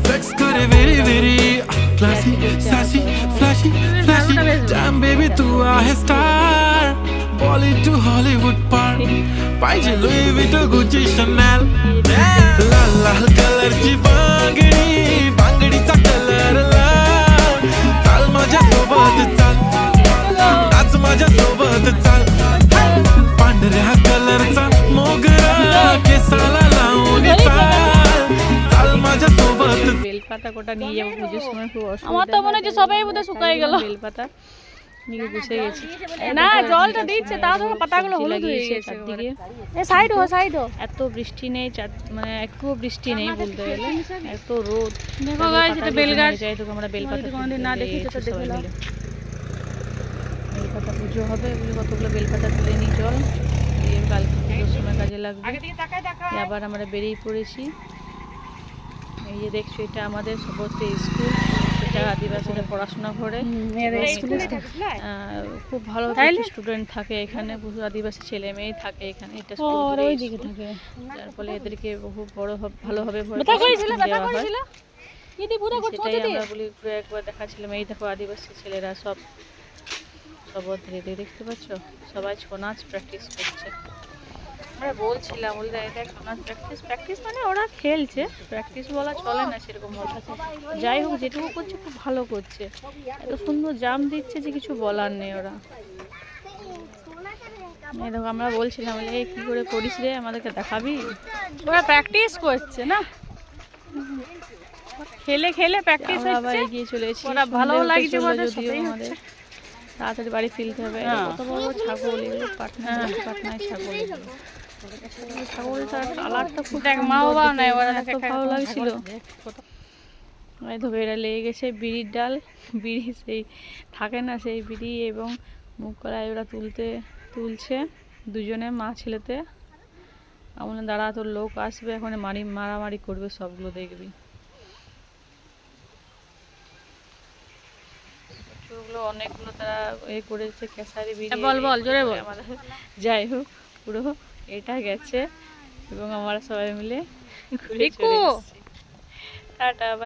flex करे very very classy sassy flashy flashy damn baby तू आहे star Bollywood to Hollywood par पाहिजे Louis Vuitton Gucci Chanel लाल लाल कलरची बांगडी बांगडीचा colour लाल चाल माझ्या सोबत चाल नाच माझ्या सोबत चाल पांढऱ्या कलरचा मोगरा केसाला लावून चाल चाल माझ्या सोबत বেলপাতা কোটা নিয়ে যাবো পুজোর সময় খুব অসুবিধা আমার তো মনে হচ্ছে সবাই বোধহয় শুকায় গেল বেলপাতা নিয়ে বসে গেছি না জলটা দিচ্ছে তাও তো পাতাগুলো হলুদ হয়ে গেছে চারদিকে এ সাইড হো এত বৃষ্টি নেই মানে একটু বৃষ্টি নেই বলতে গেলে এত রোদ দেখো গাইস এটা বেলগাছ যাই তো আমরা বেলপাতা কোনোদিন না দেখেছি তো দেখে নাও বেলপাতা পুজো হবে বলে কতগুলো বেলপাতা তুলে নিই জল দিয়ে কালকে পুজোর সময় কাজে লাগবে আবার আমরা বেরিয়ে পড়েছি এই যে দেখছো এটা আমাদের সবতে স্কুল এটা আদিবাসীরা পড়াশোনা করে খুব ভালো স্টুডেন্ট থাকে এখানে বহু আদিবাসী ছেলে মেয়ে থাকে এখানে এটা থাকে যার ফলে এদেরকে বহু বড় ভালোভাবে সেটাই আমরা বলি একবার দেখাচ্ছিলাম এই দেখো আদিবাসী ছেলেরা সব দেখতে পাচ্ছ সবাই ছৌ নাচ প্র্যাকটিস করছে আমরা বলছিলাম বলতে এটা ছৌ নাচ প্র্যাকটিস মানে ওরা খেলছে প্র্যাকটিস বলা চলে না সেরকম যাই হোক যেটুকু করছে খুব ভালো করছে এত সুন্দর জাম দিচ্ছে যে কিছু বলার নেই ওরা এই দেখো আমরা বলছিলাম বলে কি করে করিস রে আমাদেরকে দেখাবি ওরা প্র্যাকটিস করছে না খেলে খেলে প্র্যাকটিস হচ্ছে আবার এগিয়ে চলে এসেছি ওরা ভালো লাগছে যদিও আমাদের তাড়াতাড়ি বাড়ি ফিরতে হবে কত বড় ছাগল এগুলো পাটনায় ছাগল এগুলো ছাগলটার কালারটা খুব মা বাবা নাই ওরা এত ভালো লাগছিল এই ধরে এরা লেগে গেছে বিড়ির ডাল বিড়ি সেই থাকে না সেই বিড়ি এবং মুখ করায় ওরা তুলছে দুজনে মা ছেলেতে এমন দাঁড়া তোর লোক আসবে এখন মারামারি করবে সবগুলো দেখবি অনেকগুলো তারা করেছে খেসারি বিড়ি বল জোরে বল আমাদের যাই হোক পুরো এটা গেছে এবং আমরা সবাই মিলে ঘুরে চলে এসেছি টাটা।